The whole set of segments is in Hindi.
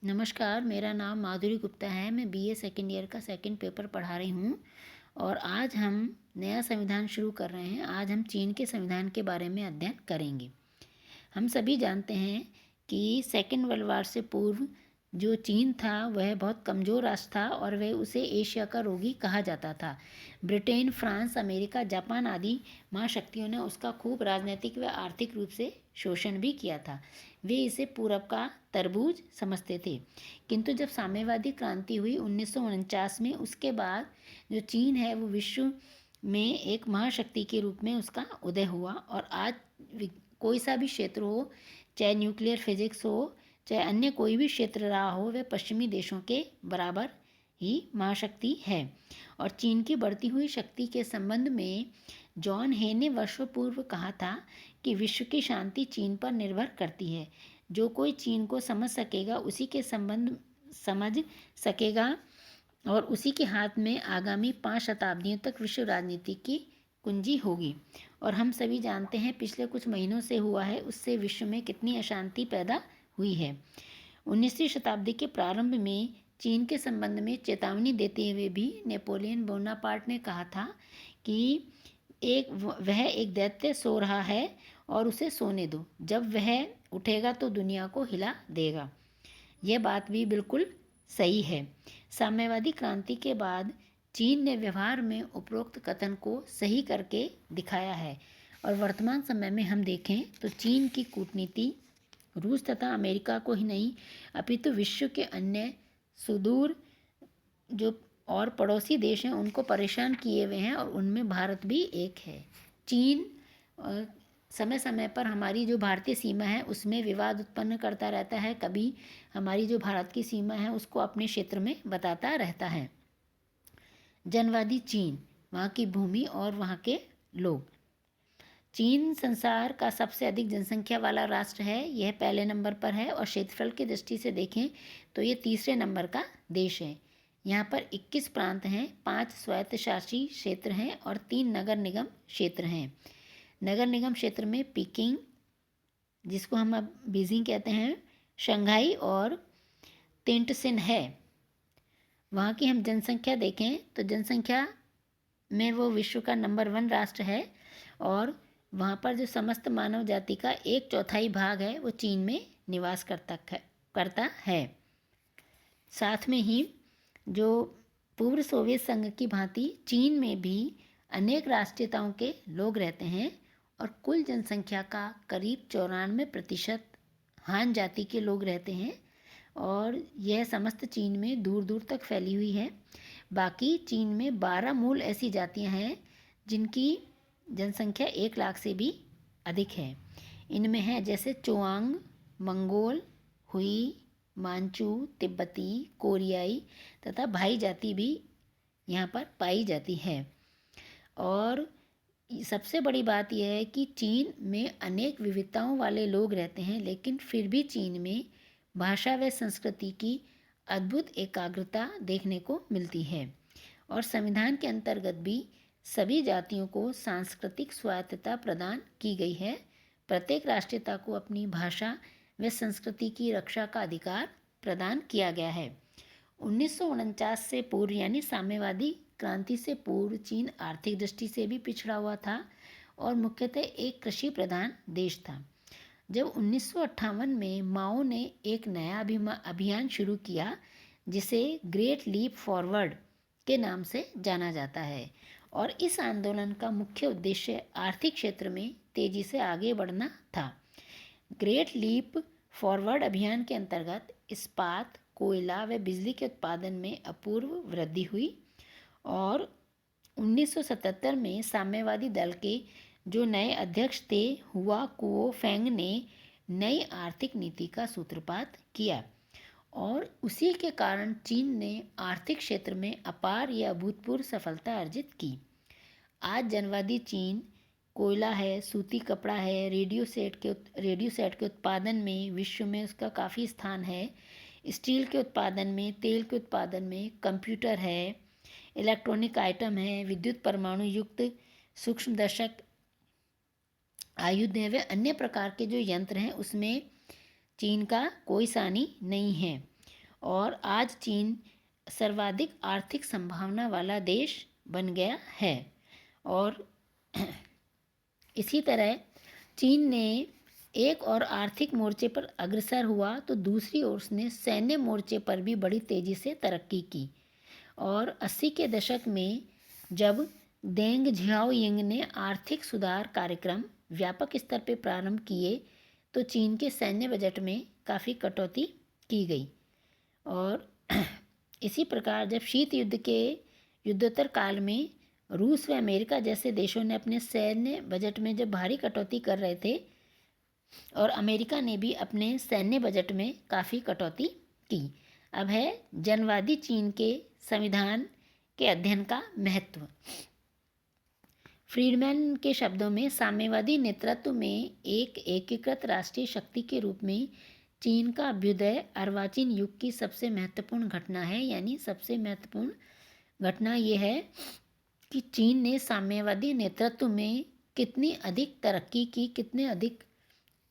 नमस्कार, मेरा नाम माधुरी गुप्ता है। मैं बीए सेकंड ईयर का सेकंड पेपर पढ़ा रही हूँ और आज हम नया संविधान शुरू कर रहे हैं। आज हम चीन के संविधान के बारे में अध्ययन करेंगे। हम सभी जानते हैं कि सेकंड वर्ल्ड वार से पूर्व जो चीन था वह बहुत कमज़ोर राष्ट्र था और वह उसे एशिया का रोगी कहा जाता था। ब्रिटेन, फ्रांस, अमेरिका, जापान आदि महाशक्तियों ने उसका खूब राजनीतिक व आर्थिक रूप से शोषण भी किया था। वे इसे पूरब का तरबूज समझते थे। किंतु जब साम्यवादी क्रांति हुई 1949 में, उसके बाद जो चीन है वो विश्व में एक महाशक्ति के रूप में उसका उदय हुआ और आज कोई सा भी क्षेत्र हो, चाहे न्यूक्लियर फिजिक्स हो, चाहे अन्य कोई भी क्षेत्र रहा हो, वह पश्चिमी देशों के बराबर ही महाशक्ति है। और चीन की बढ़ती हुई शक्ति के संबंध में जॉन हे ने वर्षों पूर्व कहा था कि विश्व की शांति चीन पर निर्भर करती है। जो कोई चीन को समझ सकेगा उसी के संबंध समझ सकेगा और उसी के हाथ में आगामी 5 शताब्दियों तक विश्व राजनीति की कुंजी होगी। और हम सभी जानते हैं पिछले कुछ महीनों से हुआ है, उससे विश्व में कितनी अशांति पैदा हुई है। 19वीं शताब्दी के प्रारंभ में चीन के संबंध में चेतावनी देते हुए भी नेपोलियन बोनापार्ट ने कहा था कि वह एक दैत्य सो रहा है और उसे सोने दो, जब वह उठेगा तो दुनिया को हिला देगा। यह बात भी बिल्कुल सही है। साम्यवादी क्रांति के बाद चीन ने व्यवहार में उपरोक्त कथन को सही करके दिखाया है और वर्तमान समय में हम देखें तो चीन की कूटनीति रूस तथा अमेरिका को ही नहीं अपितु विश्व के अन्य सुदूर जो और पड़ोसी देश हैं उनको परेशान किए हुए हैं और उनमें भारत भी एक है। चीन समय समय पर हमारी जो भारतीय सीमा है उसमें विवाद उत्पन्न करता रहता है। कभी हमारी जो भारत की सीमा है उसको अपने क्षेत्र में बताता रहता है। जनवादी चीन, वहाँ की भूमि और वहाँ के लोग। चीन संसार का सबसे अधिक जनसंख्या वाला राष्ट्र है। यह पहले नंबर पर है और क्षेत्रफल की दृष्टि से देखें तो ये तीसरे नंबर का देश है। यहाँ पर 21 प्रांत हैं, 5 स्वायत्तशासी क्षेत्र हैं और 3 नगर निगम क्षेत्र हैं। नगर निगम क्षेत्र में पीकिंग, जिसको हम अब बीजिंग कहते हैं, शंघाई और तिनटसिन है। वहाँ की हम जनसंख्या देखें तो जनसंख्या में वो विश्व का नंबर 1 राष्ट्र है और वहाँ पर जो समस्त मानव जाति का 1/4 भाग है वो चीन में निवास करता है। साथ में ही जो पूर्व सोवियत संघ की भांति चीन में भी अनेक राष्ट्रीयताओं के लोग रहते हैं और कुल जनसंख्या का करीब 94% हान जाति के लोग रहते हैं और यह समस्त चीन में दूर दूर तक फैली हुई है। बाकी चीन में 12 मूल ऐसी जातियां हैं जिनकी जनसंख्या 1 लाख से भी अधिक है। इनमें है जैसे चुआंग, मंगोल, हुई, मांचू, तिब्बती, कोरियाई तथा भाई जाति भी यहाँ पर पाई जाती है। और सबसे बड़ी बात यह है कि चीन में अनेक विविधताओं वाले लोग रहते हैं, लेकिन फिर भी चीन में भाषा व संस्कृति की अद्भुत एकाग्रता देखने को मिलती है और संविधान के अंतर्गत भी सभी जातियों को सांस्कृतिक स्वायत्तता प्रदान की गई है। प्रत्येक राष्ट्रीयता को अपनी भाषा व संस्कृति की रक्षा का अधिकार प्रदान किया गया है। 1949 से पूर्व यानी साम्यवादी क्रांति से पूर्व चीन आर्थिक दृष्टि से भी पिछड़ा हुआ था और मुख्यतः एक कृषि प्रधान देश था। जब 1958 में माओ ने एक नया अभियान शुरू किया जिसे ग्रेट लीप फॉरवर्ड के नाम से जाना जाता है और इस आंदोलन का मुख्य उद्देश्य आर्थिक क्षेत्र में तेजी से आगे बढ़ना था। ग्रेट लीप फॉरवर्ड अभियान के अंतर्गत इस्पात, कोयला व बिजली के उत्पादन में अपूर्व वृद्धि हुई और 1977 में साम्यवादी दल के जो नए अध्यक्ष थे हुआ कुओ फेंग ने नई आर्थिक नीति का सूत्रपात किया और उसी के कारण चीन ने आर्थिक क्षेत्र में अपार या अभूतपूर्व सफलता अर्जित की। आज जनवादी चीन कोयला है, सूती कपड़ा है, रेडियो सेट के उत्पादन में विश्व में उसका काफ़ी स्थान है। स्टील के उत्पादन में, तेल के उत्पादन में, कंप्यूटर है, इलेक्ट्रॉनिक आइटम है, विद्युत परमाणु युक्त सूक्ष्मदर्शक आयुध है व अन्य प्रकार के जो यंत्र हैं उसमें चीन का कोई सानी नहीं है। और आज चीन सर्वाधिक आर्थिक संभावना वाला देश बन गया है। और इसी तरह चीन ने एक और आर्थिक मोर्चे पर अग्रसर हुआ तो दूसरी ओर उसने सैन्य मोर्चे पर भी बड़ी तेज़ी से तरक्की की। और 80 के दशक में जब देंग झियाओयिंग ने आर्थिक सुधार कार्यक्रम व्यापक स्तर पर प्रारंभ किए तो चीन के सैन्य बजट में काफ़ी कटौती की गई। और इसी प्रकार जब शीत युद्ध के युद्धोत्तर काल में रूस व अमेरिका जैसे देशों ने अपने सैन्य बजट में जब भारी कटौती कर रहे थे और अमेरिका ने भी अपने सैन्य बजट में काफ़ी कटौती की। अब है जनवादी चीन के संविधान के अध्ययन का महत्व। फ्रीडमैन के शब्दों में साम्यवादी नेतृत्व में एक एकीकृत राष्ट्रीय शक्ति के रूप में चीन का अभ्युदय अर्वाचीन युग की सबसे महत्वपूर्ण घटना है। यानी सबसे महत्वपूर्ण घटना ये है कि चीन ने साम्यवादी नेतृत्व में कितनी अधिक तरक्की की, कितने अधिक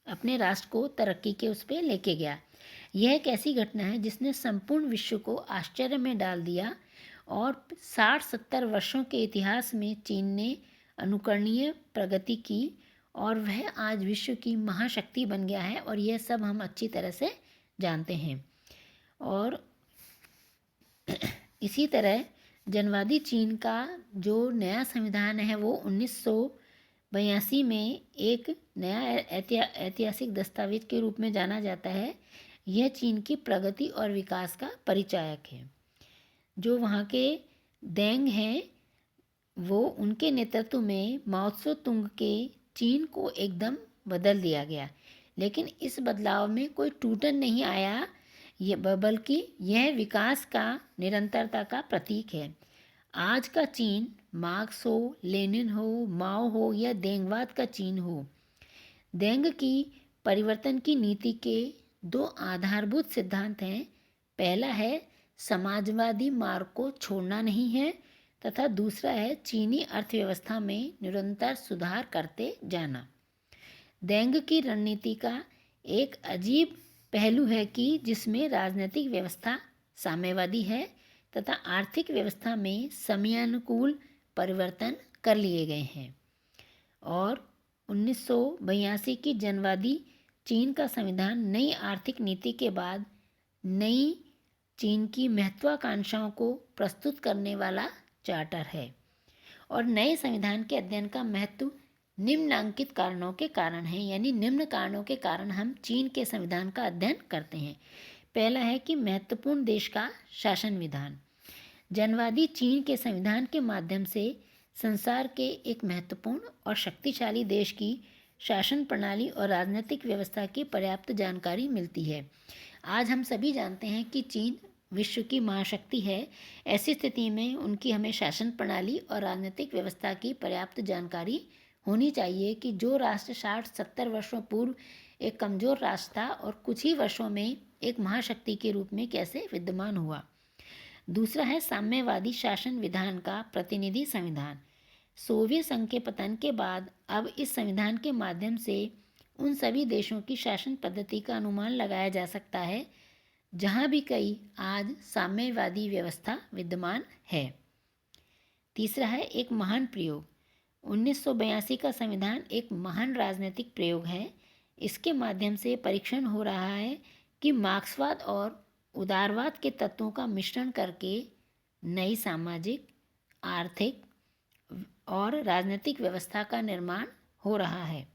अपने राष्ट्र को तरक्की के उस पर लेके गया। यह एक ऐसी घटना है जिसने संपूर्ण विश्व को आश्चर्य में डाल दिया और 60-70 वर्षों के इतिहास में चीन ने अनुकरणीय प्रगति की और वह आज विश्व की महाशक्ति बन गया है और यह सब हम अच्छी तरह से जानते हैं। और इसी तरह जनवादी चीन का जो नया संविधान है वो 1982 में एक नया ऐतिहासिक दस्तावेज के रूप में जाना जाता है। यह चीन की प्रगति और विकास का परिचायक है। जो वहाँ के देंग हैं वो उनके नेतृत्व में माओ त्से तुंग के चीन को एकदम बदल दिया गया। लेकिन इस बदलाव में कोई टूटन नहीं आया, बल्कि यह विकास का निरंतरता का प्रतीक है। आज का चीन मार्क्स हो, लेनिन हो, माओ हो या देंगवाद का चीन हो, देंग की परिवर्तन की नीति के दो आधारभूत सिद्धांत हैं। पहला है समाजवादी मार्ग को छोड़ना नहीं है तथा दूसरा है चीनी अर्थव्यवस्था में निरंतर सुधार करते जाना। देंग की रणनीति का एक अजीब पहलू है कि जिसमें राजनीतिक व्यवस्था साम्यवादी है तथा आर्थिक व्यवस्था में समयानुकूल परिवर्तन कर लिए गए हैं। और 1982 की जनवादी चीन का संविधान नई आर्थिक नीति के बाद नई चीन की महत्वाकांक्षाओं को प्रस्तुत करने वाला चार्टर है। और नए संविधान के अध्ययन का महत्व निम्नांकित कारणों के कारण है। यानी निम्न कारणों के कारण हम चीन के संविधान का अध्ययन करते हैं। पहला है कि महत्वपूर्ण देश का शासन विधान। जनवादी चीन के संविधान के माध्यम से संसार के एक महत्वपूर्ण और शक्तिशाली देश की शासन प्रणाली और राजनीतिक व्यवस्था की पर्याप्त जानकारी मिलती है। आज हम सभी जानते हैं कि चीन विश्व की महाशक्ति है। ऐसी स्थिति में उनकी हमें शासन प्रणाली और राजनीतिक व्यवस्था की पर्याप्त जानकारी होनी चाहिए कि जो राष्ट्र 60-70 वर्षों पूर्व एक कमज़ोर राष्ट्र था और कुछ ही वर्षों में एक महाशक्ति के रूप में कैसे विद्यमान हुआ। दूसरा है साम्यवादी शासन विधान का प्रतिनिधि संविधान। सोवियत संघ के पतन के बाद अब इस संविधान के माध्यम से उन सभी देशों की शासन पद्धति का अनुमान लगाया जा सकता है जहाँ भी कई आज साम्यवादी व्यवस्था विद्यमान है। तीसरा है एक महान प्रयोग। 1982 का संविधान एक महान राजनीतिक प्रयोग है। इसके माध्यम से परीक्षण हो रहा है कि मार्क्सवाद और उदारवाद के तत्वों का मिश्रण करके नई सामाजिक, आर्थिक और राजनीतिक व्यवस्था का निर्माण हो रहा है।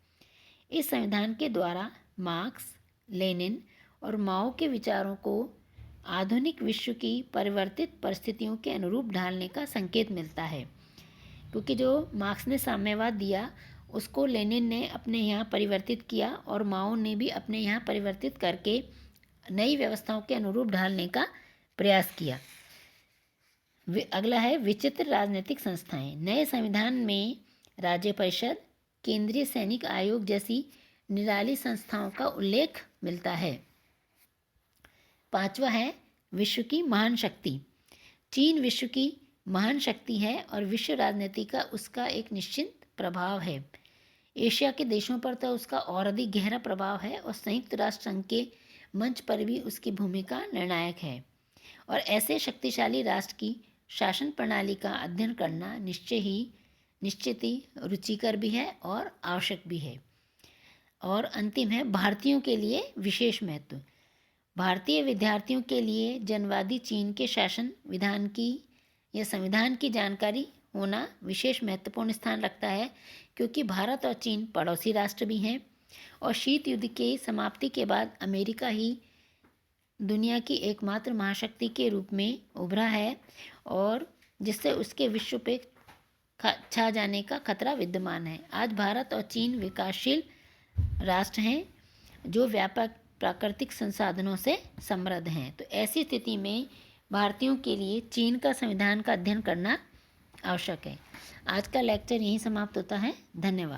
इस संविधान के द्वारा मार्क्स, लेनिन और माओ के विचारों को आधुनिक विश्व की परिवर्तित परिस्थितियों के अनुरूप ढालने का संकेत मिलता है। क्योंकि जो मार्क्स ने साम्यवाद दिया उसको लेनिन ने अपने यहाँ परिवर्तित किया और माओ ने भी अपने यहाँ परिवर्तित करके नई व्यवस्थाओं के अनुरूप ढालने का प्रयास किया। अगला है विचित्र राजनीतिक संस्थाएं। नए संविधान में राज्य परिषद, केंद्रीय सैनिक आयोग जैसी निराली संस्थाओं का उल्लेख मिलता है। पांचवा है विश्व की महान शक्ति। चीन विश्व की महान शक्ति है और विश्व राजनीति का उसका एक निश्चित प्रभाव है। एशिया के देशों पर तो उसका और अधिक गहरा प्रभाव है और संयुक्त राष्ट्र संघ के मंच पर भी उसकी भूमिका निर्णायक है। और ऐसे शक्तिशाली राष्ट्र की शासन प्रणाली का अध्ययन करना निश्चित ही रुचिकर भी है और आवश्यक भी है। और अंतिम है भारतीयों के लिए विशेष महत्व। भारतीय विद्यार्थियों के लिए जनवादी चीन के शासन विधान की या संविधान की जानकारी होना विशेष महत्वपूर्ण स्थान रखता है, क्योंकि भारत और चीन पड़ोसी राष्ट्र भी हैं और शीत युद्ध की समाप्ति के बाद अमेरिका ही दुनिया की एकमात्र महाशक्ति के रूप में उभरा है और जिससे उसके विश्व पे छा जाने का खतरा विद्यमान है। आज भारत और चीन विकासशील राष्ट्र हैं जो व्यापक प्राकृतिक संसाधनों से समृद्ध हैं। तो ऐसी स्थिति में भारतीयों के लिए चीन का संविधान का अध्ययन करना आवश्यक है। आज का लेक्चर यहीं समाप्त होता है। धन्यवाद।